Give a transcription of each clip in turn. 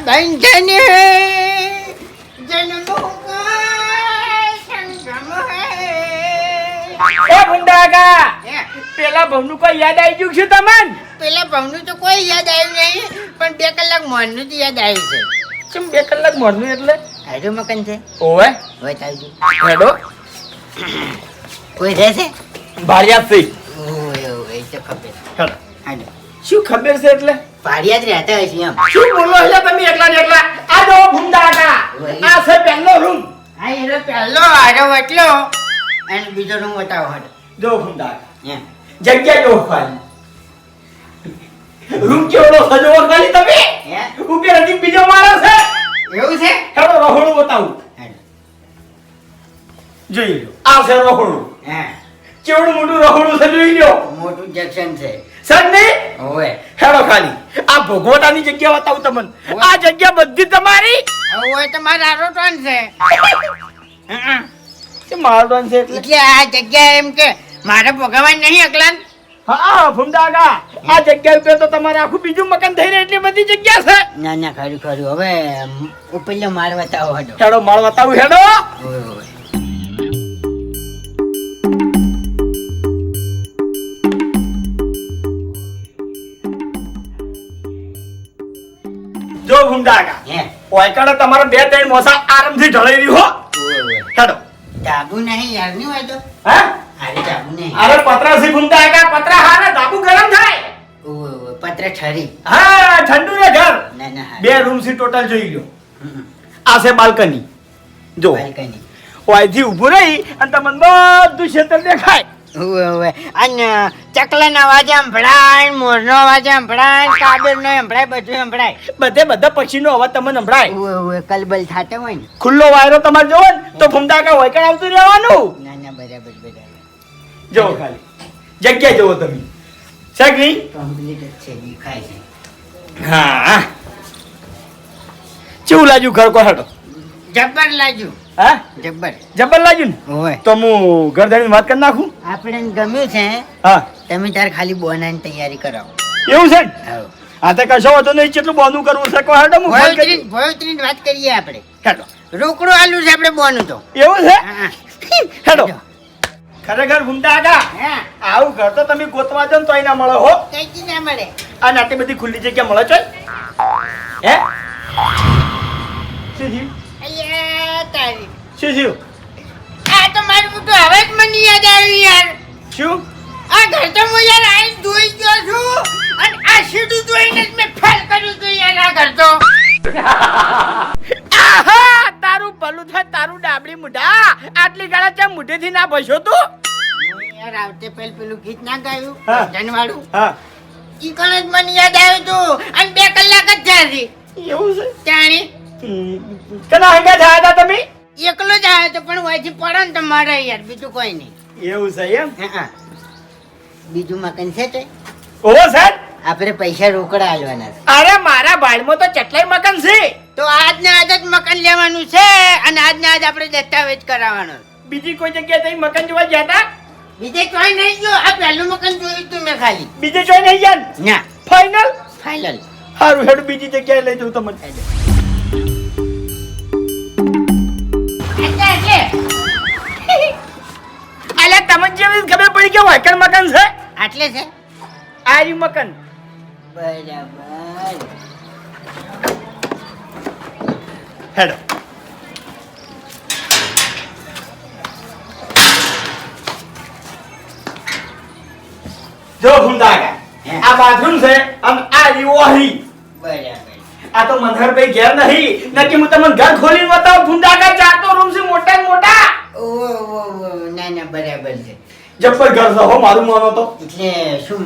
બંધન જન્મો કા સંગમ એ ભુંડાકા પેલા ભવનું કોઈ યાદ આવી ગયું છે તમને? પેલા ભાવનું તો કોઈ યાદ આવ્યું નહીં, પણ 2 કલાક મોરનું તો યાદ આવ્યું છે. કેમ 2 કલાક મોરનું એટલે? હારું મકાન છે. ઓવે હવે ચાલજો. હેડો કોઈ રહેશે? ભાડિયાત થઈ. ઓય ઓય, એ તો ખબર. હેડો. હાલો. શું ખબર છે એટલે? પાડિયા જ રહેતા હોય છે એમ. શું બોલો એટલે તમે એકલા ને એકલા? આ જો ભુંડાકા, આ છે પહેલો રૂમ. હા, એનો પહેલો હારો વટલો અને બીજો રૂમ વટાવો હારો. જો ભુંડાકા, એમ. જગ્યા જો ખાલી. રૂમ કેવડો સજવો ખાલી તમે? હે? ઉપર હજી બીજો માણસ છે. એવું છે? હેડો રહોડું બતાવું. હાલો. જોઈ લો. આ છે રહોડું. હે. કેવડું મોટું રહોડું છે જોઈ લો. મોટું જંકશન છે. સર ને ઓય. હેડો ખાલી. આ ભગવટાની જગ્યા બતાવું તમને. આ જગ્યા બધી તમારી. ઓય તમારા હારો ટોન છે. કે મારવાન છે એટલે? એટલે આ જગ્યા એમ કે મારે ભોગવવા નહીં અકલાન. હા ભુંડાકા, આ જગ્યા ઉપર તો તમારે આખું બીજું મકાન થઈ રહે એટલી બધી જગ્યા છે. ના ના, ખરું ખરું. હવે ઉપરનો માળ બતાવો હડો. હેડો માળ બતાવું. હેડો. ઓય ઓય. જો ભુંડાકા, હે. ઓયકડે તમારે 2-3 મોસા આરામથી ઢળાઈ રહ્યું હો. ઓય ઓય. હેડો. ડાબુ નહીં યાર, નહીં હોય તો. હા અરે ડાબુ નહીં. અરે પતરા સી ભુંડાકા, પતરા હારે ધાબુ ગરમ થાય. ઓય ઓય. પત્ર ઠરી. હા ઠંડુ ને ઘર. ના ના, હા. 2 રૂમ સી ટોટલ જોઈ લો. આ છે બાલ્કની. જો બાલ્કની. ઓયથી ઊભું રહી અને તમને બધું ક્ષેત્ર દેખાય. ઓય ઓય. અને ચકલાના અવાજ સંભળાય, મોરનો અવાજ સંભળાય, કાબરનો સંભળાય, બધું સંભળાય. બધા પક્ષીનો અવાજ તમને સંભળાય. ઓય ઓય. કલબલ થાતો હોય ને. ખુલ્લો વાયરો તમારે જોવો ને તો ભૂમડાકા વળકણ આવતું રહેવાનું. ના ના, બરાબર બરાબર. જોવો ખાલી જગ્યા જોવો તમે. સગી કમ્પ્લીટ જ છે, દેખાય છે. હા કેવું લાગ્યું ઘર કો? હેડો. જબ્બર લાગ્યું. હા જબ્બર. જબર લાગ્યું ને? ઓય. તો હું ઘર ધણીને વાત કરી નાખું. આપણે ગમ્યું છે. હા તમે તાર ખાલી બોનાની તૈયારી કરાવો. એવું છે ને? આવો. હા તો કશો વાંધો નહીં. કેટલું બોનું કરવું છે કો? હેડો હું ફોન કરી. ભોયત્રીની વાત કરીએ આપણે. હેડો. રોકડો આલુ છે આપણે બોનું તો. એવું છે? હા. હેડો. ખરેખર ભૂમડાકા, હા. આવું ઘર તો તમે ગોતવા જાવ ને તોય ના મળે હો. કઈ ના મળે. આ આટલી બધી ખુલ્લી જગ્યા મળે છે? હે શું થયું? અલ્યા તારી. શું થયું? આ તો મારું મોટું હવે જ મને યાદ આવ્યું યાર. શું? આ ઘર તો હું યાર આઈને જોઈ ગયો છું અને આ સીધું જોઈને જ મેં ફેલ કર્યું હતું યાર આ ઘર તો. આહા તારું ભલું થાય તારું ડાબડી મુઢા. આટલી ગાળા ચા મુઢેથી ના ભસ્યો તું? હું યાર આવતે પેલું ગીત ના ગાયું હા. જનવાડું. હા ઈ કણ જ મને યાદ આવ્યું હતું અને 2 કલાક જ થયા છે એવું છે? ત્યાંની. કના હંગા થયા હતા તમે? એકલો જ આવ્યો તો પણ વાંચી પડે ને તમારે યાર, બીજું કોઈ નહીં. એવું છે એમ? હા. બીજું મકાન છે તે ઓહો સર, આપણે પૈસા રોકડા આલવાના છે. અરે મારા બાળમાં તો કેટલાય મકાન છે. તો આજને આજ જ મકાન લેવાનું છે અને આજને આજ આપણે દસ્તાવેજ કરાવવાનો છે. બીજી કોઈ જગ્યાએ તમે મકાન જોવા ગયા હતા? બીજે કોઈ નહીં ગયો. આ પહેલું મકાન જોયું તું મેં ખાલી. બીજે જોઈ નહીં ગયા ને? ના, ફાઇનલ? ફાઇનલ. સારું હેડ બીજી જગ્યાએ લઈ જઉં તમને. અલ્યા તમને જેવી ખબર પડી કે વાયકણ મકાન છે? આટલે છે. આ રહ્યું મકાન. બરાબર. હેડો. જો ભૂંડાકા, આ બાથરૂમ છે અને આ રહ્યું ઓહરી. બરાબર. આ તો મનહરભાઈ ઘેર નહીં, નક્કી હું તમને ઘર ખોલીને બતાવું. ભૂંડાકા 4 રૂમ છે મોટા ને મોટા. ઓ ના ના, બરાબર છે. જબ્બર ઘર છે હો મારું માનો તો. એટલે શું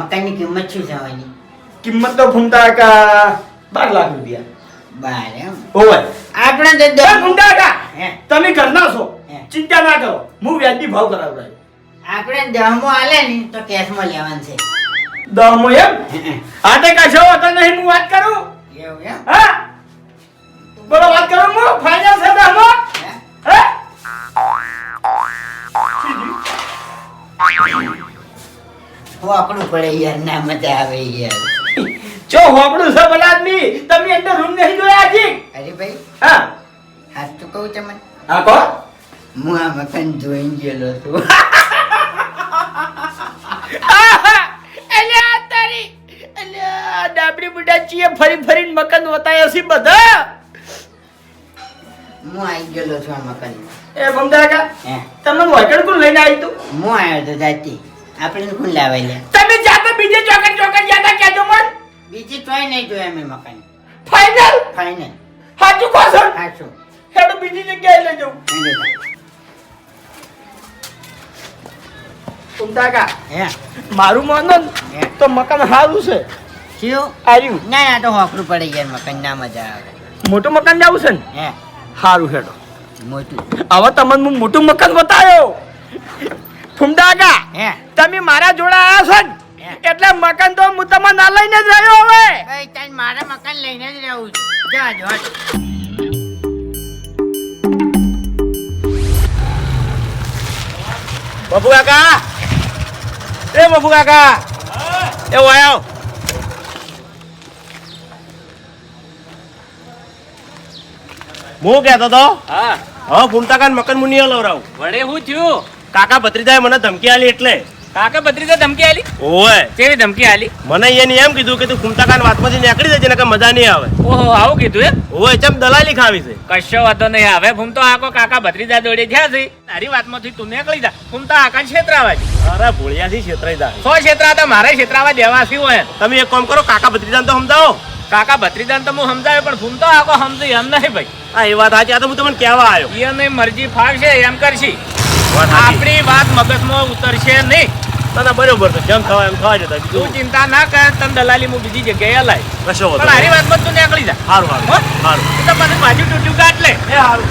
મકાનની કિંમત શું થવાની? કિંમત તો ભૂંડાકા 12 લાખ રૂપિયા. 12 એમ? ઓય આપણે તો એ ભૂંડાકા, હે? તમે ઘરના છો, હે. ચિંતા ના કરો, હું વ્યાજબી ભાવ કરાવડાય. આપણે 10મો આલે ને તો કેશમાં લેવાનું છે. 10મો એમ? હા તે કશો વાંધો નહીં, હું વાત કરું. એવું એમ? હા બોલો, વાત કરું હું. ફાઇનલ છે 10મો? હે? હે વાપરવું પડે યાર, ના મજા આવે યાર. ચો હોપડું છે ભલા આદમી, તમે અંદર રૂમ નહીં જોયા હજી? અરે ભાઈ હા હાથ તો કહું તમને, હા કો હું આ મકાન જોઈ ગયેલો છું. અલ્યા તારી અલ્યા ડાબડી બુડા ચીએ ફરી ફરીને મકાન વતાયો છે બધા. હું આવી ગયેલો છું આ મકાનમાં. એ બમદાકા હે તમને વચન કોણ લઈને આવી તું? હું આવ્યો તો જાતી, આપણે કોણ લાવાઈ લે? તમે જાતે બીજે ચોકડ જાતા કેજો મન. બીજી તોય નહીં જોયા મેં મકાન. ફાઇનલ ફાઇનલ હાચું કહો છો? હાચું. હેડો બીજી જગ્યાએ લઈ જાઉં. બમદાકા હે મારું માનો ને હે તો મકાન સારું છે. શું? આર્યું ના ના તો હોકરું પડી ગયા મકાન, ના મજા આવે. મોટું મકાન જાવું છે ને? હે સારું હેડો. મોટું. હવે તમને હું મોટું મકાન બતાવ્યો. ફુમદાકા હે તમે મારા જોડે આવ્યા છો ને હે એટલે મકાન તો હું તમને ના લઈને જ રહ્યો હવે. ભાઈ તાન મારા મકાન લઈને જ રહું છું. જા જો. બબુ કાકા, એ બબુ કાકા, એ વાયો. હું કહેતો તો હા હવે ફૂમતા કાન મકન મુનિયો લવરાવું. વડે હું થયું? કાકા ભત્રીજાએ મને ધમકી આલી એટલે. કાકા ભત્રીજા ધમકી આલી? ઓય કેવી ધમકી આલી? મને એને એમ કીધું કે તું ફૂમતા કાન વાતમાંથી નીકળી જજે નકર મજા નહીં આવે. ઓહો આવું કીધું એમ? ઓય ચમ દલાલી ખાવી છે. કશો વાતો નહીં. હવે ફૂમતો આકો કાકા ભત્રીજા દોડે થયા છે. તારી વાતમાંથી તું નીકળી જા. ફૂમતા આકા છેતરાવા છે. અરે ભોળિયાથી છેતરાઈ જાય. 100 છેતરા તો મારે છેતરાવા દેવાસી હોય. તમે એક કામ કરો, કાકા ભત્રીજાને તો સમજાવો. કાકા ભત્રીજાને તો હું સમજાવ્યો પણ ફૂમતો આકો સમજી એમ નહીં ભાઈ. હા એ વાત સાચી. આ તો હું તમને કહેવા આવ્યો. એને મરજી ફાવશે એમ કરશી. વાત સાચી. આપણી વાત મગજમાં ઉતરશે નહીં. ના ના બરોબર છે. જેમ થવા એમ થવા જતા. તું બીજું ચિંતા ના કર. તને દલાલી હું બીજી જગ્યાએ હલાય. કશો વાંધો પણ હારી નહીં. વાતમાં તું નીકળી જા. સારું સારું હો? સારું. તું તો મને બાજુ તૂટ્યું કાઢ લે. એ સારું.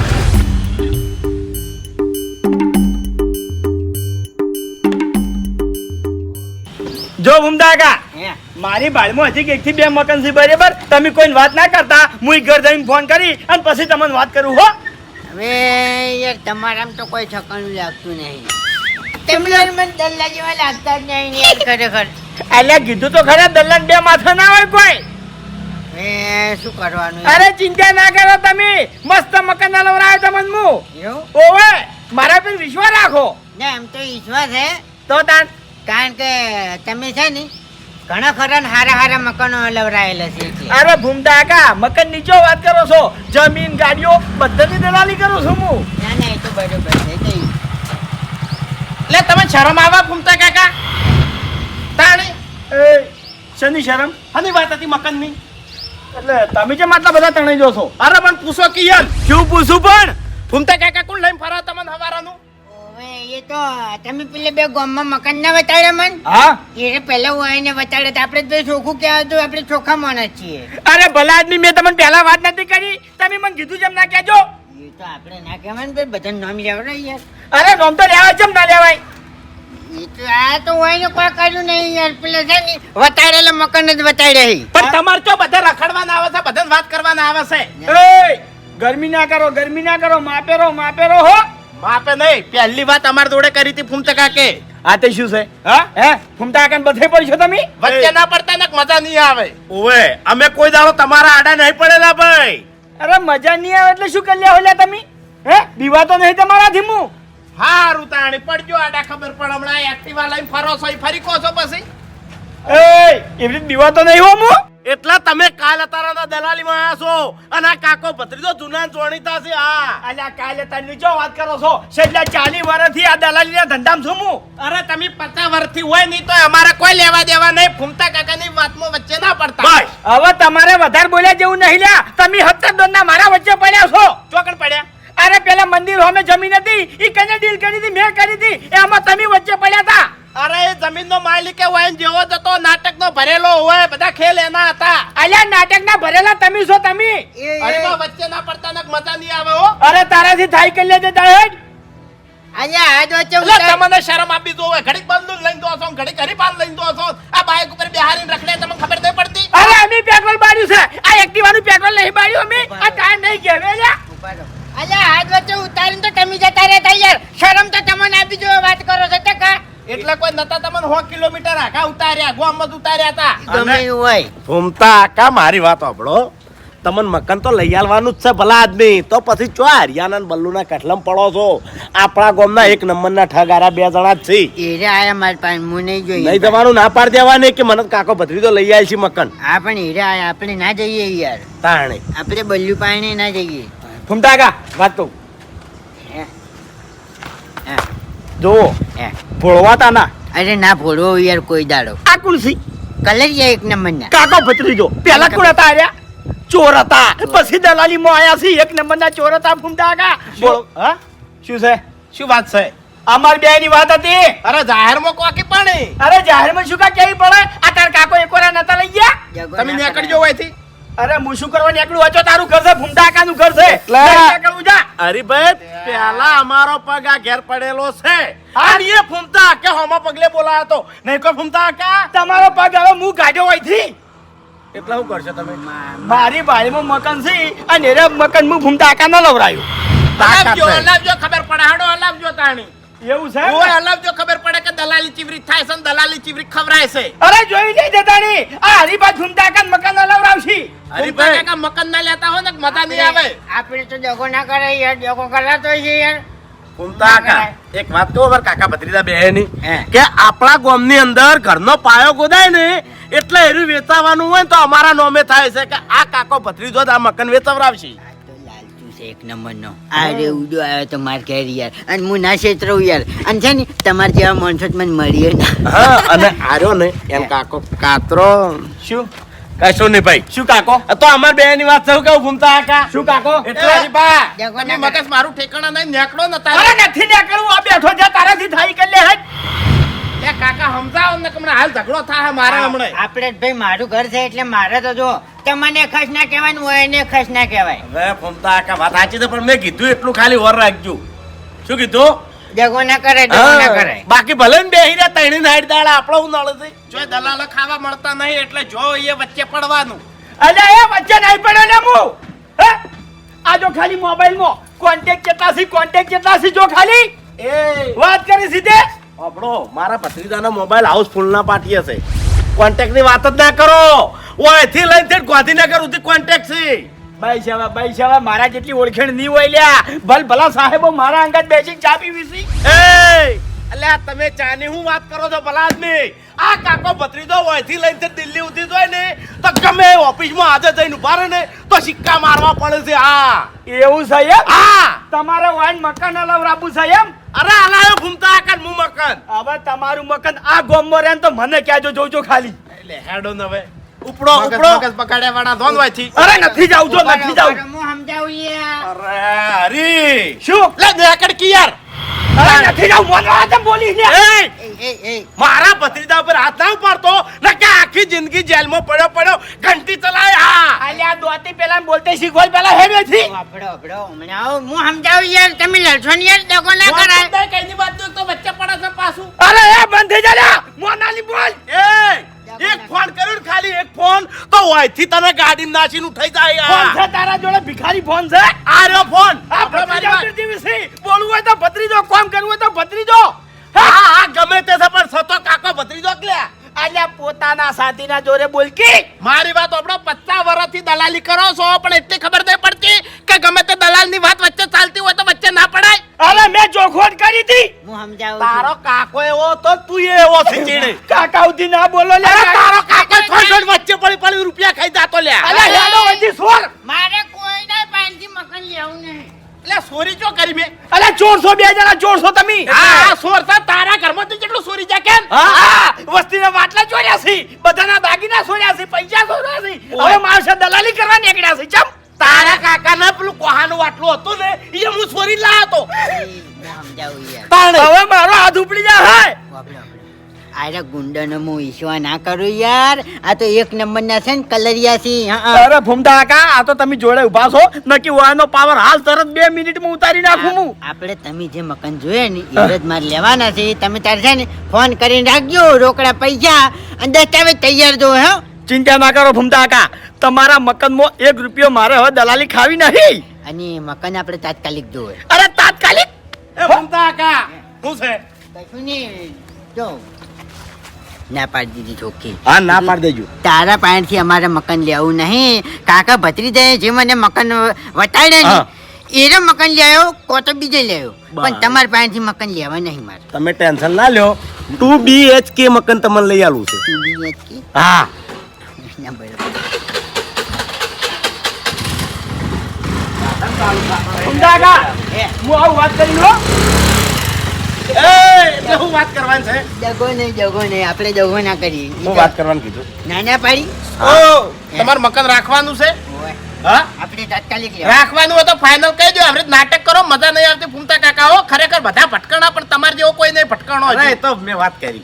જો ભૂમદાકા હે મારી બાળમાં હજી એક થી બે મકાન છે બરાબર. તમે કોઈ વાત ના કરતા, હું ઘર જઈને ફોન કરી અને પછી તમને વાત કરું હો. હવે યાર તમારામાં તો કોઈ ઠકાણું લાગતું નહીં. તમને મને દલ્લા જેવા લાગતા જ નહીં યાર ખરેખર. એટલે કીધું તો ખરા દલાલ બે માથા ના હોય કોઈ. હવે શું કરવાનું? અરે ચિંતા ના કરો તમે. મસ્ત મકાન ના લવરાયો તમને હું. એવું? ઓવે મારા પર વિશ્વાસ રાખો. ના એમ તો વિશ્વાસ હે, તો તાન કારણ કે તમે છે ને ઘણા ખરા ને હારા હારા મકાનો લવરાયેલા છે એટલે. અરે ભૂમદાકા મકાન નીચો વાત કરો છો, જમીન ગાડીઓ બધાની દલાલી કરું છું હું. ના ના એ તો બરોબર છે તે. એટલે તમે શરમ આવા ફૂમતા કાકા? તાણી એ શની શરમ? આની વાત હતી મકાનની. એટલે તમે જેમ આટલા બધા તણાઈ જો છો. અરે પણ પૂછો કે યાર. શું પૂછું પણ? ફૂમતા કાકા કોણ લઈને ફરા તમને હવારાનું? ઓવે એ તો તમે પેલે બે ગામમાં મકાન ના બતાડ્યા મન. હા એ પેલા હું આવીને બતાડ્યા તા. આપણે તો ચોખ્ખું કહેવાય તો આપણે ચોખ્ખા માણસ છીએ. અરે ભલા આદમી મેં તમને પહેલા વાત નથી કરી? તમે મને કીધું જેમ ના કહેજો. એ તો આપણે ના કહેવાય ને બધા નામ લેવડાય યાર. અરે નોમ તો લેવાય જેમ ના લેવાય. એ તો આ તો હોય ને કોઈ કર્યું નહીં યાર. પેલા છે ને બતાડેલા મકાન જ બતાડ્યા. પણ તમારે તો બધા રખડવાના આવે છે, બધાને વાત કરવાના આવે છે. એ ગરમી ના કરો, ગરમી ના કરો. માપેરો માપેરો હો. માપે નહીં. પહેલી વાત અમાર જોડે કરી હતી ફૂમતા કાકે. આ તે શું છે? હા? હે ફૂમતા કાન બધે પડશો તમે? વચ્ચે ના પડતા ને મજા નહીં આવે. ઓવે અમે કોઈ દાડો તમારા આડા નહીં પડેલા ભાઈ. અરે મજા નહીં આવે એટલે શું કરી લ્યા હોલ્યા તમે? હે બીવા તો નહીં તમારાથી હું. હારું તાણી પડજો આડા ખબર પણ હમણાં એક્ટિવા લઈને ફરો છો ઈ ફરી કહો છો પછી. એ એવી રીતે બીવા તો નહીં હો હું. એટલા તમે કાલ અતારાના દલાલીમાં આયા છો અને આ કાકો ભત્રીજો જૂના જોણીતા છે. હા અલ્યા કાલે તમે જો વાત કરો છો? છેલ્લા 40 વર્ષથી આ દલાલીના ધંધામાં છું હું. અરે તમે 50 વર્ષથી હોય નહીં તો અમારે કોઈ લેવા દેવા નહીં. ફૂમતા કાકાની વાતમાં વચ્ચે ના પડતા. બસ હવે તમારે વધારે બોલ્યા જેવું નહીં લ્યા. તમે 70 દોનના મારા વચ્ચે પડ્યા છો. ચોકડ પડ્યા. અરે પેલા મંદિર હોમે જમીન હતી ઈ કને ડીલ કરી હતી મેં કરી હતી એમાં તમે વચ્ચે પડ્યા હતા. અરે એ જમીનનો માલિક હોય ને જેવો જતો નાટકનો ભરેલો હોય બધા ખેલ એના હતા. અલ્યા નાટકના ભરેલા તમે છો તમે. અરે બા વચ્ચે ના પડતા ને મજા નહીં આવે હો. અરે તારાથી થાય કરી લેજે દાહેડ. અલ્યા હાથ વચ્ચે એટલે ઉતાર. તમને શરમ આપી દો. ઘડીક બંદૂક લઈને દો છો, ઘડીક હરીપાન લઈને દો છો. આ બાઈક ઉપર બેહારીને રખડે તમને ખબર નહીં પડતી. અરે અમે પેટ્રોલ બાળ્યું છે. આ એક્ટિવાનું પેટ્રોલ નહીં બાળ્યું અમે. આ ટાયર નહીં કેવે લ્યા. ઉભા રહો. અલ્યા હાથ વચ્ચે ઉતારીને તો તમે જતા રહેતા યાર. શરમ તો તમને આપી જો વાત કરો છો ટકા. એ એટલે કોઈ નતા તમને 100 કિલોમીટર આખા ઉતાર્યા ગામમાં જ ઉતાર્યા હતા ગમે એવું હોય ઘૂમતા આકા મારી વાત સાંભળો તમને મકાન તો લઈ આવવાનું જ છે ભલા આદમી તો પછી ચો હરિયાણા ને બલ્લુના કઠલમ પડો છો આપણા ગામના એક નંબરના ઠગારા 2 જણા જ છે એરે આયા મારી પાસે હું નહીં જોઈ નહીં તમારું ના પાડ દેવાની કે મને કાકો ભત્રીજો લઈ આવી છે મકાન હા પણ એરે આયા આપણે ના જઈએ યાર તાણે આપણે બલ્લુ પાણી ના જઈએ ફૂમતા કાકા વાત તો હે? હે? જુઓ હે. ભોળવા તાના અરે ના ફોડવો યાર કોઈ દાડો આ કુલસી કલરિયા એક નંબરના કાકો ભત્રીજો પેલા કોણ હતા આર્યા ચોર હતા પછી દલાલી માં આયા છે એક નંબરના ચોર હતા ફૂમતા કાકા બોલો હા શું છે શું વાત છે અમાર બે ની વાત હતી અરે જાહેરમાં કોકી પાણી અરે જાહેરમાં શું કા કેવી પડે આ તાર કાકો એકવાર નતા લઈ ગયા જગો તમે ના નીકળજો હોયથી અરે હું શું કરવા નીકળું હતો તારું ઘર છે ફૂમતા કાકાનું ઘર છે એટલે- ત્યાં નીકળવું જા હરીભાઈ પેલા અમારો પગ આ ઘેર પડેલો છે હા? અને એ ફૂમતા કે હોમા પગલે બોલાયો તો નહીં કોઈ ફૂમતા કા તમારો પગ હવે હું ગાડ્યો હોયથી એટલે શું કરશો તમે મારી બારીમાં મકાન છે અને એરે મકાન હું ફૂમતા કાકા ન લવરાયું હલાવજો હલાવજો ખબર પડે હાડો હલાવજો તાણી એવું છે ઓય હલાવજો ખબર પડે કે દલાલી ચીવરી થાય છે ને દલાલી ચીવરી ખવરાય છે અરે જોઈ નહીં દેતાની આ હરીબા ફૂમતા કાકા મકાન ન લવરાવશી હરીભાઈ કાકા મકાન ના લેતા હોય ને મજા નહીં આવે આપણે તો દગો ના કરે યાર દગો કરાતો છે યાર ફૂમતા કાકા એક વાત કહું અમારા કાકા ભત્રીજા બે ની હે. કે આપણા ગામની અંદર ઘરનો પાયો ગોદાય ને એટલે એરું વેચાવાનું હોય ને તો અમારા નોમે થાય છે કે આ કાકો ભત્રીજો જ આ મકાન વેચવરાવશે આ તો લાલચુ છે એક નંબરનો આ રે ઉડો આવ્યો તો માર ઘેર યાર અને હું ના છેતરવું યાર અને છે ને તમારા જેવા માણસો જ મને મળીએ ના હા અને આર્યો ને એમ કાકો કાતરો શું કશો નહીં ભાઈ શું કાકો આ તો અમાર બે ની વાત સૌ કેવું ઘૂમતા કાકા શું કાકો એટલે હરીભા જગો તમે ના મગજ મારું ઠેકાણા નહીં નેકડો ન અરે તારે નથી નીકળવું આ બેઠો છે તારાથી થાય કરી લે હેડ એ કાકા સમજાવો ને કે હમણાં હાલ ઝઘડો થાય મારા હમણાં આપણે જ ભાઈ મારું ઘર છે એટલે મારે તો જો તમને ખસ ના કહેવાનું હોય એને ખસ ના કહેવાય હવે ફૂમતા કાકા વાત સાચી છે પણ મેં કીધું એટલું ખાલી વર રાખજો શું કીધું દગો ના કરે દગો ના કરે બાકી ભલે ને બેહી રહ્યા તણી નાઈટ દાડા આપણો હું નળ છે જો દલાલો ખાવા મળતા નહીં એટલે જો એ વચ્ચે પડવાનું અરે એ વચ્ચે નહીં પડે ને હું હે આ જો ખાલી મોબાઈલમાં કોન્ટેક્ટ કેટલા છે જો ખાલી એ વાત કરી સીધે આપણો મારા ભત્રીજાનો મોબાઈલ હાઉસફુલ ના પાટીએ છે કોન્ટેક્ટ ની વાત જ ના કરો ઓયથી લઈને તે ગાંધીનગર સુધી કોન્ટેક્ટ છે બાઈ શાવા મારા જેટલી ઓળખેણ નહીં હોય લ્યા ભલા સાહેબો મારા અંગત બેસી ચા પીવી છે એ અલ્યા તમે ચાની હું વાત કરો છો ભલા આદમી આ કાકો ભત્રીજો ઓયથી લઈને તે દિલ્હી સુધી જોય ને તો ગમે ઓફિસમાં આજે જઈને ઉભા રહે ને તો સિક્કા મારવા પડે છે હા એવું છે એમ હા તમારે વાઈન મકાન લવરાવું છે એમ અરે અલાયો ઘૂમતા આકા હું મકાન હવે તમારું મકાન આ ગોમમાં રહે ને તો મને કહેજો જોજો ખાલી એટલે હેડો ને હવે ઉપડો મગજ પકડ્યા વાળા ધોન હોય છે અરે નથી જાવ જો નથી જાવ હું સમજાવું યાર અરે હરી શું લે નેકડ કી યાર અરે નથી જાવ મને આ બોલી ને એ એ મારા ભત્રીજા ઉપર હાથ ના ઉપાડતો ને કે આખી જિંદગી જેલમાં પડ્યો ઘંટી ચલાય હા આલ્યા દોતી પેલા બોલતે શીખવાલ પેલા હેડવેથી આપડો હમણાં આવો હું સમજાવું યાર તમે લડશો ને યાર દગો ના કરાય કઈની વાત તો વચ્ચે પડે છે પાછું અરે એ બંધ થઈ જા લ્યા મોનાલી બોલ એ એક ફોન કર્યો ને ખાલી એક ફોન તો ઓયથી તને ગાડી નાસીને ઉઠાઈ જાય ફોન યાર છે તારા જોડે ભિખારી ફોન છે આ રહ્યો ફોન આ ભત્રીજા કરતી વિશે બોલવું હોય તો ભત્રીજો કામ કરવું હોય તો ભત્રીજો હા હા ગમે તે છે પણ સતો કાકો ભત્રીજો કે લ્યા આલ્યા પોતાના સાથીના જોડે બોલકી મારી વાત આપણો 50 વર્ષથી દલાલી કરો છો પણ એટલી ખબર નહીં પડતી કે ગમે તે દલાલની વાત વચ્ચે ચાલતી હોય તો વચ્ચે ના પડાય અરે મેં જોખોટ કરી હતી હું સમજાવું તારો કાકો એવો તો તું એવો સિચીડે કાકા ઉધી ના બોલો લે અરે તારો કાકો થોડ વચ્ચે પડી રૂપિયા ખાઈ જાતો લ્યા અરે હેડો વધી સોર મારે કોઈ ના પાનથી મકાન લેવું નહીં એટલે સોરી ચો કરી મે અરે 400 બે જણા 400 તમે હા સોરતા તારા ઘરમાં તું કેટલું સોરી જા કેમ હા વસ્તીના વાટલા ચોર્યા છે બધાના દાગીના ચોર્યા છે પૈસા ચોર્યા છે હવે માણસે દલાલી કરવા નીકળ્યા છે ચમ તારા કાકા ના પેલું કોહાનું વાટલું હતું ને એ હું સોરી લાયો તો હું સમજાવું યાર હવે મારો હાથ ઉપડી જા હે અરે ગુંડાનો હું ઈશ્વા ના કરું યાર આ તો એક નંબરના છે ને કલરિયા છે અરે ફૂમતા કાકા આ તો તમે જોડે ઉભા છો નકી વાનો પાવર હાલ તરત 2 મિનિટમાં ઉતારી નાખું હું આપણે તમે જે મકાન જોયે ને એ જ મારે લેવાના છે તમે તારે છે ને ફોન કરીને રાખજો રોકડા પૈસા અને દસ્તાવેજ તૈયાર જો હે ચિંતા ના કરો ફૂમતા કાકા તમારા મકાનમાં 1 રૂપિયો મારે હવે દલાલી ખાવી નહીં અને મકાન આપણે તાત્કાલિક જોવે અરે તાત્કાલિક એ ભૂમતા કાકા શું છે કશું નહીં જો ના પાડી દીધી ચોખ્ખી. હા ના પાડી દેજો. તારા પાસેથી અમારે મકાન લેવું નહીં. કાકા ભત્રીજાએ જે મને મકાન વટાડ્યા હા. ને એનો મકાન લેવો કો તો બીજે લેવો, પણ બસ. તમારા પાસેથી મકાન લેવા નહીં મારે. તમે ટેન્શન ના લ્યો. 2 BHK મકાન તમને લઈ આલું છે. તું બી જ કે? હા ના બરાબર. ભૂમતા કાકા હે, હું આવું વાત કરી લો. એટલે હું વાત કરવાની છે? જગો નહીં આપણે જગો ના કરીએ. હું વાત કરવાનું કીધું. નાના પાડી ઓ તમારું મકાન રાખવાનું છે? ઓય, હા આપણે તાત્કાલિક લેવા. રાખવાનું હોય તો ફાઇનલ કહી દો. હવે નાટક કરો, મજા નહીં આવતી. ફૂમતા કાકાઓ ખરેખર બધા ભટકણા, પણ તમારે જેવો કોઈ નહીં ભટકણો. અરે તો મેં વાત કરી,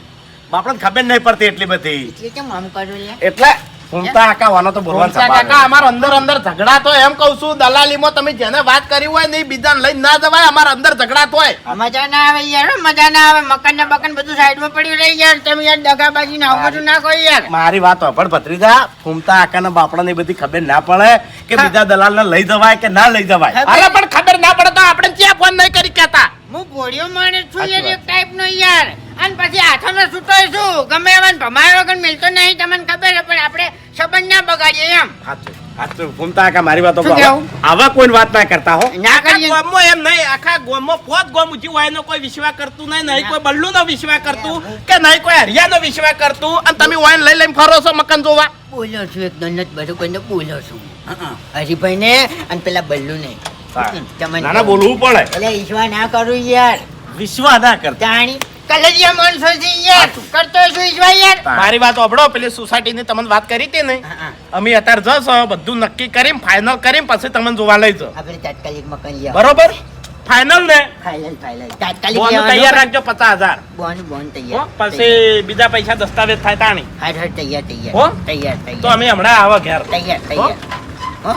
આપણને ખબર નહીં પડતી એટલી બધી. એટલે કેમ આમ કરું લે? એટલે ફૂમતા કાકા વાનો તો બોલવાનું ફૂમતા કાકા અમાર અંદર અંદર ઝઘડા તો એમ કહું છું, દલાલીમાં તમે જેને વાત કરી હોય ને એ બીજાને લઈને ના જવાય. અમાર અંદર ઝઘડા તોય મજા ના આવે યાર, મજા ના આવે. મકાન ને બકાન બધું સાઈડમાં પડ્યું રહી યાર. તમે યાર દગાબાજી ના આવું બધું ના કહો યાર. મારી વાત પણ ભત્રીજા, ફૂમતા કાકાના બાપડાને બધી ખબર ના પડે કે બીજા દલાલને લઈ જવાય કે ના લઈ જવાય. ખબર- અરે પણ ખબર ના પડે તો આપણે ક્યાં ફોન નહીં કરી કહેતા. હું ભોળિયો માણસ છું સાચી યાર, વાત. એક ટાઈપ નો યાર. અને પછી હાથોનો છૂટો છું, ગમે એવાને ભમાયો વગર મિલતો નહીં. તમને ખબર છે, પણ આપણે સંબંધ ના બગાડીએ એમ. સાચું સાચું. ફૂમતા કાકા મારી વાતો શું કહેવું? આવા કોઈ વાત ના કરતા હો. ના આખા કરીએ. ગામમાં એમ નહીં, આખા ગામમાં પોત ગામ ઊંચી હોય એનો કોઈ વિશ્વાસ કરતું નહીં, નહીં કોઈ બલ્લુનો વિશ્વાસ કરતું કે નહીં કોઈ હરિયાનો વિશ્વાસ કરતું. અને તમે વાઈન લઈ લઈને ફરો છો મકાન જોવા. બોલો છું એક દંડત બરોબર ને બોલો છું. હરીભાઈ ને અને પેલા બલ્લુ ને. તમને નાના બોલવું પડે. એટલે ઈશ્વા ના કરું યાર. વિશ્વાસ ના કરતા. જાણી કલેજિયા માણસો છે યાર. કરતો છું ઈશ્વા યાર. મારી વાત સાંભળો, પેલી સોસાયટીની તમને વાત કરી હતી ને, હા, અમે અત્યારે જશો બધું નક્કી કરીને ફાઇનલ કરીને પછી તમને જોવા લઈ જાઓ. આપણે તાત્કાલિક મકાન લેવા. બરોબર? ફાઇનલ ને ફાઇનલ તાત્કાલિક બોનું લેવાનું. તૈયાર રાખજો 50,000. બોન હો? તૈયાર. પછી બીજા પૈસા દસ્તાવેજ થાય તાણી. હા તૈયાર હો? તૈયાર તો તૈયાર અમે હમણાં આવો ઘેર. તૈયાર હો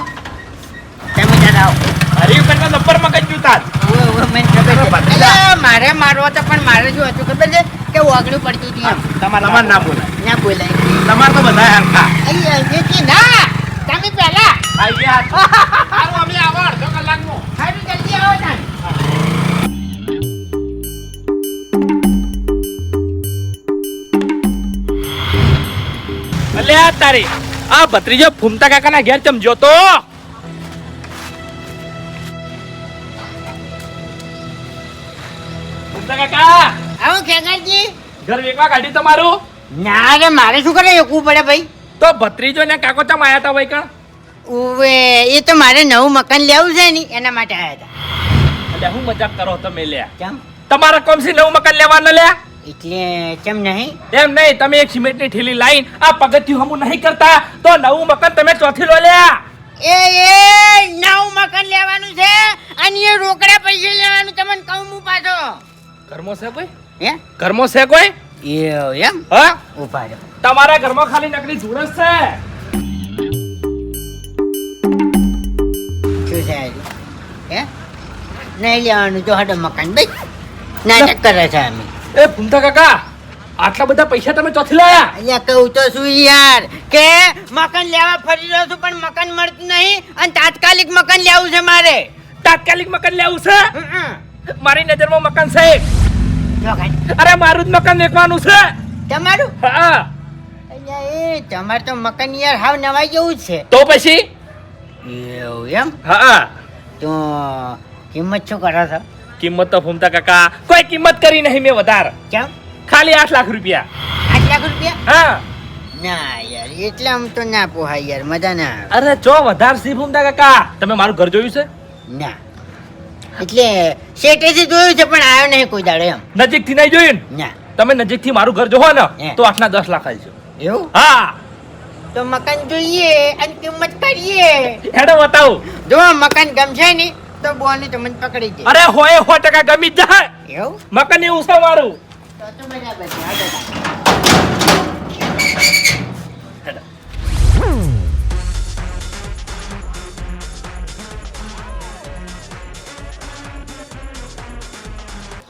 તમે તાર આવો. હરીફ કરતા નંબર માં કઈ જૂતા ઓવે, મને ખબર છે. અલા, મારે મારવો તો પણ મારે શું હતું ખબર છે કે વાગડું પડતું હતું એમ. તમારે ના બોલાય. ના બોલાય. તમારે તો બધા હરખા. અહીંયા અહીંયાથી ના તમે પહેલા આઈ ગયા. સારું, અમે આવો અડધો કલાકમાં. સારું જલ્દી આવો તાન. એટલે આ તારી આ ભત્રીજો ફૂમતા કાકાના ઘેર ચમ જોતો. ફૂમતા કાકા આવો ખેગારજી. ઘર વેકવા કાઢી તમારું. ના રે મારે શું કરે એકવું પડે ભાઈ. તો ભત્રીજો ને કાકો ચમ આયા તા વઈ કણ. ઓવે એ તો મારે નવું મકાન લેવું છે ને એના માટે આવ્યા હતા. એટલે હું મજાક કરો તમે લ્યા. કેમ? તમારા કોમસી નવું મકાન લેવાનું લ્યા. એટલે કેમ નહીં? એમ નહીં, તમે એક સિમેન્ટની ઠેલી લાઈન આ પગથિયું હમું નહીં કરતા તો નવું મકાન તમે ચોથી લો લ્યા. એ નવું મકાન લેવાનું છે અને એ રોકડા પૈસા લેવાનું તમને કહું હું પાછો. ઘરમાં છે કોઈ? હે ઘરમાં છે કોઈ? એમ હા, ઉભા રહો. તમારા ઘરમાં ખાલી નકલી ધૂળસ છે. શું છે આજે? હે નહીં લેવાનું તો હડો મકાન ભાઈ નાટક કરે છે અમે. એ ફૂમતા કાકા આટલા બધા પૈસા તમે ચોથી લાયા? અહીંયા કહું તો શું યાર કે મકાન લેવા ફરી રહ્યો છું પણ મકાન મળતું નહીં અને તાત્કાલિક મકાન લેવું છે મારે. તાત્કાલિક મકાન લેવું છે? હમ. મારી નજરમાં મકાન છે એક. જો ખાલી. અરે મારું જ મકાન વેચવાનું છે. તમારું હા, અહીંયા એ તમારે તો મકાન યાર હાવ નવાઈ જેવું જ છે. તો પછી એવું એમ? હા, તો કિંમત શું કરો છો? કિંમત તો ફૂમતા કાકા કોઈ કિંમત કરી નહીં મેં વધારે. કેમ? ખાલી 8 લાખ રૂપિયા. 8 લાખ રૂપિયા? હા. ના યાર એટલા આમ તો ના પોહાય યાર, મજા ના આવે. અરે જો વધારે સી ફૂમતા કાકા. તમે મારું ઘર જોયું છે? ના એટલે શેઠેથી જોયું છે પણ આવ્યો નહીં કોઈ દાડો એમ. નજીકથી નહીં જોયું ને? ના. તમે નજીકથી મારું ઘર જોવો ને હે. તો 8 ના 10 લાખ આલજો. એવું? હા, તો મકાન જોઈએ અને કિંમત કરીએ. હેડો બતાવું. જો મકાન ગમશે ને તો બોની તમને પકડી દે. અરે હોય 100% ગમી જ જાય. એવું? મકાન એવું છે મારું. તો બરાબર છે. હા, દાદા.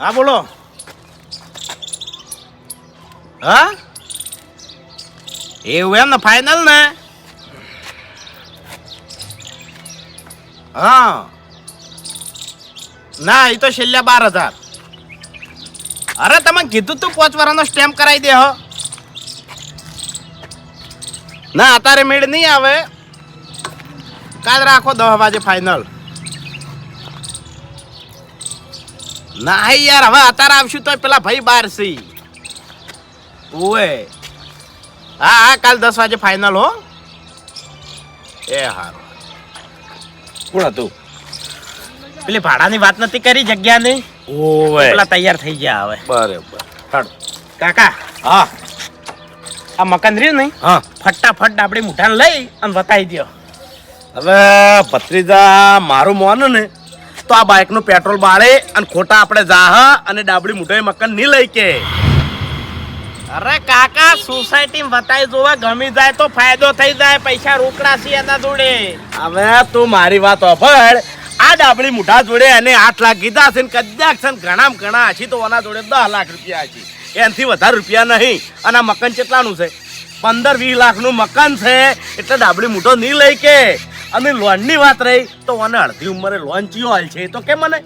હા બોલો. હા એવું એમ ને? ફાઇનલ ને? હા ના એ તો છેલ્લા 12,000. અરે તમે કીધું તું 5 વર્ષનો સ્ટેમ્પ કરાવી દે હો. ના અત્યારે મેળ નહીં આવે, કાલ રાખો 10 વાગે ફાઇનલ. ના યાર હવે અત્યારે આવશું તો પેલા ભાઈ બહાર છે. ઓએ હા હા કાલ 10 વાગે ફાઇનલ હો. એ હારું. કોણ હતું? પેલી ભાડાની વાત નથી કરી જગ્યાની? ઓવે પેલા તૈયાર થઈ ગયા હવે. બરાબર. હાડ. કાકા હા આ મકાન રહ્યું નહીં, હા ફટાફટ આપણે મુઠાને લઈ અને બતાવી દો. હવે ભત્રીજા મારું મોન ને તો આ બાઇક નું પેટ્રોલ બાળે અને ખોટા આપણે જાહ અને ડાબડી મુઠાઈ મકાન નહીં લઈ કે. અરે કાકા સોસાયટી બતાવી જોવા ગમી જાય તો ફાયદો થઈ જાય, પૈસા રોકડા છે એના જોડે. હવે તું મારી વાત સાંભળ, આ ડાબડી મુઠા જોડે એને 8 લાખ કીધા છે ને કદાચ છે ને ઘણામાં ઘણા હશે તો ઓના જોડે 10 લાખ રૂપિયા હશે, એનાથી વધારે રૂપિયા નહીં. અને આ મકાન કેટલાનું છે? 15-20 લાખનું મકાન છે, એટલે ડાબડી મુઠો નહીં લઈ કે. અને લોનની વાત રહી તો ઓને અડધી ઉંમરે લોન ચિયો હાલ છે તો કે મને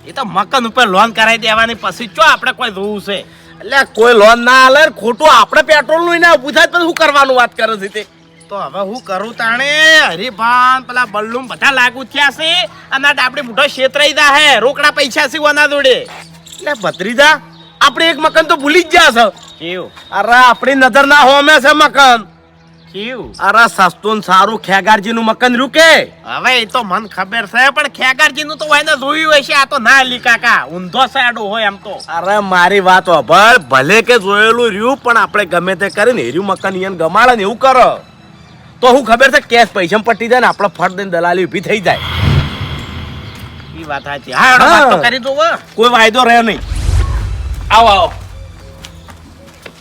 એ તો મકાન ઉપર લોન કરાવી દેવાની, પછી ચો આપણે કોઈ જોવું છે? એટલે કોઈ લોન ના હાલે, ખોટું આપણે પેટ્રોલ નું ના ઉભું થાય તો શું કરવાનું વાત કરે છે તે? તો હવે હું કરું તાણે? હરિભાન પેલા બલ્લુમ બધા લાગુ થયા છે અને આ ડાબડી મુઠો છેતરાઈ દા હે, રોકડા પૈસા છે ઓના જોડે. એટલે ભત્રીજા આપણે એક મકાન તો ભૂલી જ ગયા છો. કેવું અરે આપણી નજર ના હોમે છે મકાન. કેવું? અરે સસ્તું ને સારું ખેગારજી નું મકાન રહ્યું કે. હવે એ તો મને ખબર છે, પણ ખેગારજી નું તો એને જોયું હશે. આ તો ના લી કાકા, ઊંધો સાડો હોય એમ તો. અરે મારી વાત સાંભળ, ભલે કે જોયેલું રહ્યું પણ આપણે ગમે તે કરીને હેર્યું મકાન એને ગમાડે ને એવું કરો તો હું ખબર છે કેશ પૈસા પટી જાય ને આપણે ફટ દઈને દલાલી ઊભી થઈ જાય. એ વાત સાચી. હા વાત તો કરી દો. કોઈ વાયદો રહ્યો નહીં. આવો આવો.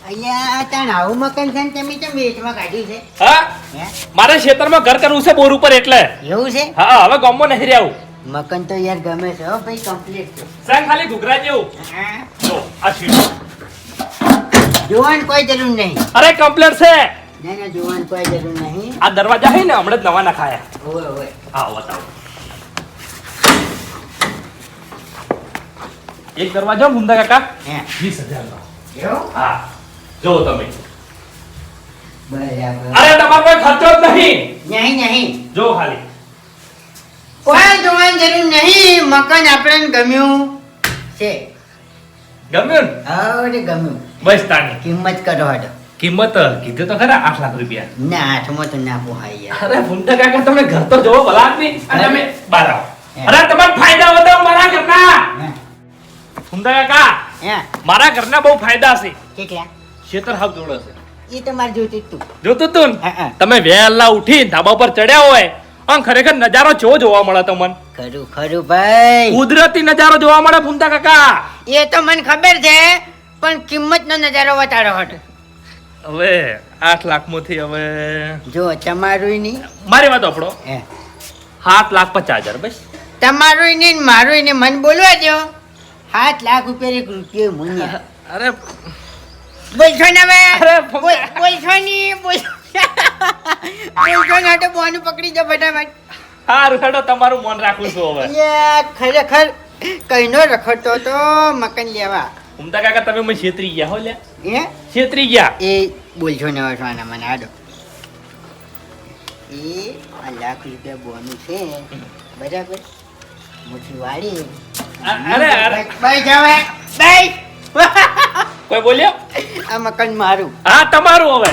અહીંયા ત્યાં આવું મકાન છે ને તમે કેમ વેચવા કાઢ્યું છે? હા હે? મારે ખેતરમાં ઘર કરવું છે બોર ઉપર એટલે. એવું છે? હા હવે ગામમાં નહીં રહેવું. મકાન તો યાર ગમે છે હો ભાઈ, કમ્પ્લીટ છે. સાહેબ ખાલી ઘૂઘરા જેવું. હા. જો આ શીટ. જોવાની કોઈ જરૂર નહીં. અરે કમ્પ્લીટ છે. ના ના જોવાની કોઈ જરૂર નહીં. આ દરવાજા છે ને હમણાં જ નવા નખાયા. ઓય ઓય. આવો બતાવો. એક દરવાજો મુંદા કાકા હે 20,000 નો. એવું? હા જો તમે. બરાબર. અરે તમારો કોઈ ખર્ચો જ નહીં. નહીં નહીં જો ખાલી. કોઈ જોવાની જરૂર નહીં. મકાન આપણને ગમ્યું છે. ગમ્યું ને? અરે ગમ્યું. બસ તાણી. કિંમત કરો હડો. કિંમત કીધું તો ખરા 8 લાખ રૂપિયા. ના હાથમાં તો ના પોહાય યાર. અરે મુંદા કાકા તમે ઘર તો જોવો ભલા આદમી અને તમે બહાર આવો. હે. અરે તમારા ફાયદા બતાવો મારા ઘરના. હે? મુંદા કાકા હે? મારા ઘરના બહુ ફાયદા છે. કેટલા? ખેતર હાવ જોડે છે. એ તો મારે જોતું જ તું. જોતું તું ને? હા. તમે વહેલા ઉઠી ધાબા પર ચડ્યા હોય આમ ખરેખર નજારો કેવો જોવા મળે તમને? ખરું ખરું ભાઈ. કુદરતી નજારો જોવા મળે મુંદા કાકા. એ તો મને ખબર છે, પણ કિંમતનો નજારો બતાડો હટ. હવે 8 લાખ માંથી હવે જો તમારું નહીં. મારી વાત આપણો હે 7,50,000 બસ. તમારું નહીં ને મારું નહીં, મને બોલવા દો. 7 લાખ રૂપિયા એક રૂપિયો મુન્યા. અરે બોલશો ને હવે? અરે બોલશો નહીં બોલશો ને તો બોનું પકડી દો ફટાફટ. હારું હેડો તમારું મન રાખું છું હવે. યા ખરેખર કઈનો રખડતો તો મકાન લેવા. મુંદા કાકા તમે મને છેતરી ગયા હો લે. હે છેતરી ગયા. એ બોલશો ને હવે સોના મને આડો. એ 1 લાખ રૂપિયા બોનું છે બરાબર. મુઠ્ઠી વાળી. અરે અરે ભાઈ જવાય ભાઈ. કોઈ બોલ્યો? આ મકાન મારું હા તમારું હવે.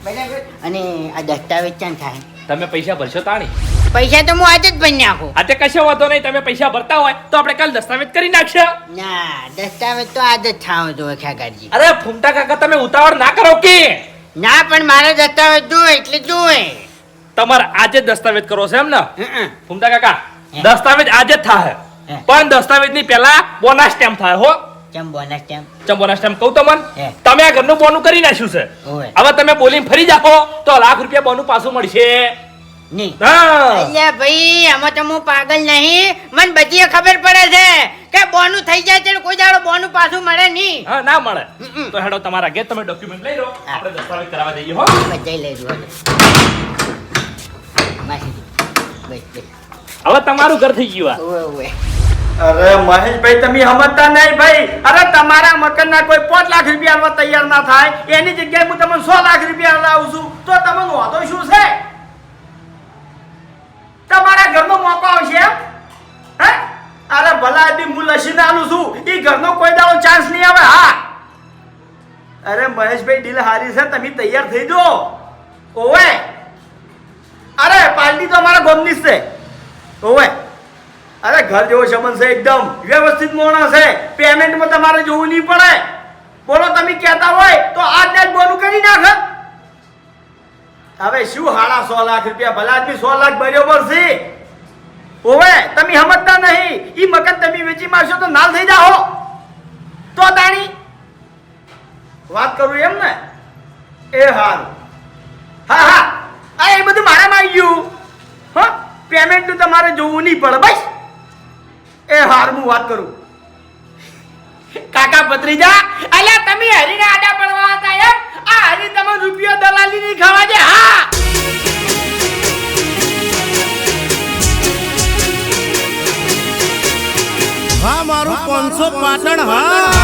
બરાબર. અને આ દસ્તાવેજ ક્યાં થાય? તમે પૈસા ભરશો તાણી. પૈસા તો હું આજે જ ભરી નાખું. આ તે કશો વાંધો નહીં, તમે પૈસા ભરતા હોય તો આપણે કાલ દસ્તાવેજ કરી નાખશે. ના દસ્તાવેજ તો આજે જ થાવ જો ખ્યાગારજી. અરે ફૂમતા કાકા તમે ઉતાવળ ના કરો કે. ના પણ મારો દસ્તાવેજ જોવે એટલે જોવે. તમારે આજે જ દસ્તાવેજ કરો છે એમ ને? હં. ફૂમતા કાકા હે. દસ્તાવેજ આજે જ થાય, હે. પણ દસ્તાવેજ ની પહેલા બોનસ સ્ટેમ્પ થાય હો. કેમ બોનસ કેમ? ચમ બોનસ સ્ટેમ્પ કહું તમને? હે. તમે આ ઘરનું બોનું કરી નાખ્યું છે. ઓય. હવે તમે બોલીને ફરી જાઓ તો 1 લાખ રૂપિયા બોનું પાછું મળશે. નહીં. હા અલ્યા ભાઈ આમાં તો હું પાગલ નહીં. મને બધી ખબર પડે છે કે બોનું થઈ જાય છે કોઈ દાડો બોનું પાછું મળે નહીં. હા ના મળે હમ. તો હેડો તમારા ઘેર તમે ડોક્યુમેન્ટ લઈ લો, હા. આપણે દસ્તાવેજ કરાવવા જઈએ હો. બધાય લઈ રહ્યો માસી બસ બસ. હવે તમારું ઘર થઈ ગયું આ. ઓય ઓય. અરે મહેશભાઈ તમે સમજતા નહીં ભાઈ. અરે તમારા મકાનના કોઈ 5 લાખ રૂપિયા આલવા તૈયાર ના થાય એની જગ્યાએ હું તમને 100 લાખ રૂપિયા આલાવું છું તો તમને વાંધો શું છે? તમારા ઘરનો મોકો આવશે એમ? હે? અરે ભલા આદમી હું લસીને આલું છું એ ઘરનો કોઈ દાડો ચાન્સ નહીં આવે. હા અરે મહેશભાઈ ડીલ હારી છે તમે તૈયાર થઈ જો. ઓવે અરે પાર્ટી તો અમારા ગોમની જ છે. ઓવે અરે ઘર જેવો સંબંધ છે, એકદમ વ્યવસ્થિત માણસ છે, પેમેન્ટમાં તમારે જોવું નહીં પડે. બોલો તમે કહેતા હોય તો આજ જ બોનું કરી નાખે. હવે શું 1.5 લાખ રૂપિયા ભલા આદમી 100 લાખ બરોબર છે. ઓવે તમે સમજતા નહીં ઈ મકાન તમે વેચી મારશો તો નાલ થઈ જાઓ તો દાણી વાત કરું એમ ને. એ હાલ હા હા આ એ બધું મારામાં આવી ગયું. હા પેમેન્ટ તમારે જોવું નહીં પડે બસ. એ હાર હું વાત કરું. કાકા ભત્રીજા અલ્યા તમે હરીને આડા પડવા હતા એમ? આ હરી તમે રૂપિયો દલાલી ની ખાવા દે. હા હા મારું 500 પાટણ હા.